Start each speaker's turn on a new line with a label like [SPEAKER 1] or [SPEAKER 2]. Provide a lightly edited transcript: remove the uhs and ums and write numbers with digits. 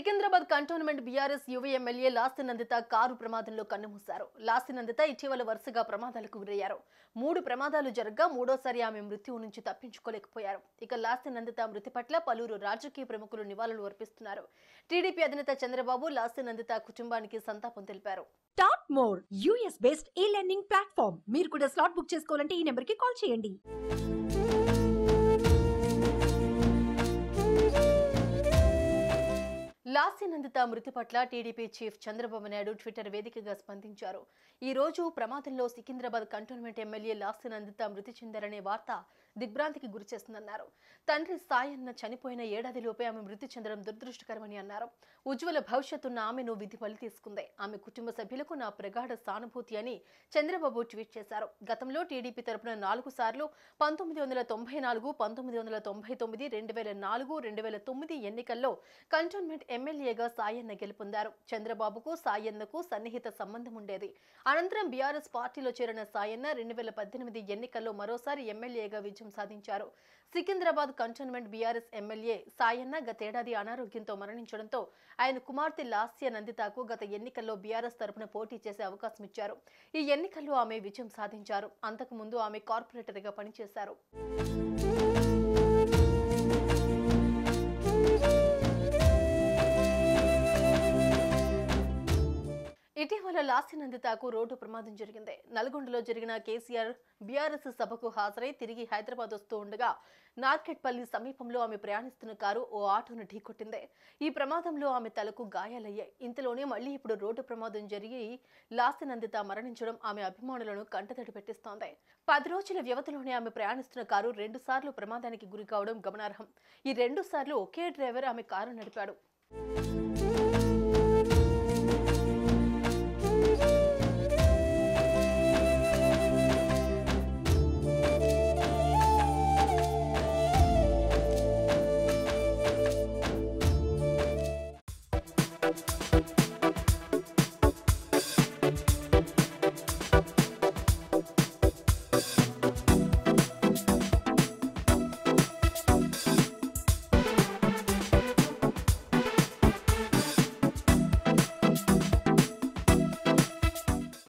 [SPEAKER 1] Secunderabad cantonment BRS యువ MLA లాస్తి Nanditha car ప్రమాదంలో కన్నుమూశారు. లాస్తి నందిత ఇటీవల వరుసగా ప్రమాదాలకు గురయ్యారు. 3 ప్రమాదాలు జరగ్గా మూడోసారి ఆమె మృత్యువు నుంచి తప్పించుకోలేకపోయారు. ఇక లాస్తి నందిత మృతి పట్ల పలువురు రాజకీయ ప్రముఖులు నివాళులు అర్పిస్తున్నారు. టీడీపీ అధినేత చంద్రబాబు లాస్తి నందిత కుటుంబానికి సంతాపం తెలిపారు.
[SPEAKER 2] Top more US based e-learning platform. మీరు కూడా స్లాట్ బుక్ చేసుకోవాలంటే ఈ నెంబర్కి కాల్ చేయండి.
[SPEAKER 1] లాస్తి నందిత మృతి పట్ల TDP chief Chandrababu Naidu Twitter వేదికగా స్పందించారు. ఈ రోజు ప్రమాదంలో సికింద్రాబాద్ కంటోన్మెంట్ ఎమ్మెల్యే లాస్తి నందిత మృతి చెందారనే వార్త దిగ్భ్రాంతికి గురిచేస్తుందన్నారు. తండ్రి సాయన్న చనిపోయిన ఏడాదిలోపే ఆమె మృతి చెందడం దురదృష్టకరమని అన్నారు. ఉజ్వల భవిష్యత్తున్న ఆమెను విధి బలి తీసుకుంది. ఆమె కుటుంబ సభ్యులకు నా ప్రగాఢ సానుభూతి అని చంద్రబాబు ట్వీట్ చేశారు. గతంలో టీడీపీ తరపున 4 సార్లు 1994, 1999, 2004, 2009 ఎన్నికల్లో కంటోన్మెంట్ ఎమ్మెల్యేగా సాయన్న గెలుపొందారు. చంద్రబాబుకు సాయన్నకు సన్నిహిత సంబంధం ఉండేది. అనంతరం బీఆర్ఎస్ పార్టీలో చేరిన సాయన్న 2018 ఎన్నికల్లో మరోసారి ఎమ్మెల్యేగా విజయం సాధించారు. Secunderabad cantonment BRS MLA Sayanna గతేడాది అనారోగ్యంతో మరణించడంతో ఆయన కుమార్తె లాస్య నందితకు గత ఎన్నికల్లో బీఆర్ఎస్ తరపున పోటీ చేసే అవకాశం ఇచ్చారు. ఈ ఎన్నికల్లో ఆమె విజయం సాధించారు. అంతకుముందు ఆమె కార్పొరేటర్గా పనిచేశారు. ఇటీవల లాస్తి నందితకు రోడ్డు ప్రమాదం జరిగింది. నల్గొండలో జరిగిన కేసీఆర్ బీఆర్ఎస్ సభకు హాజరై తిరిగి హైదరాబాద్ వస్తూ ఉండగా నార్కెట్పల్లి సమీపంలో ఆమె ప్రయాణిస్తున్న కారు ఓ ఆటోను ఢీకొట్టింది. ఈ ప్రమాదంలో ఆమె తలకు గాయాలయ్యాయి. ఇంతలోనే మళ్లీ ఇప్పుడు రోడ్డు ప్రమాదం జరిగి లాస్తి నందిత మరణించడం ఆమె అభిమానులను కంటతడి పెట్టిస్తోంది. 10 రోజుల వ్యవధిలోనే ఆమె ప్రయాణిస్తున్న కారు 2 సార్లు ప్రమాదానికి గురి కావడం గమనార్హం. ఈ 2 సార్లు ఒకే డ్రైవర్ ఆమె కారు నడిపాడు.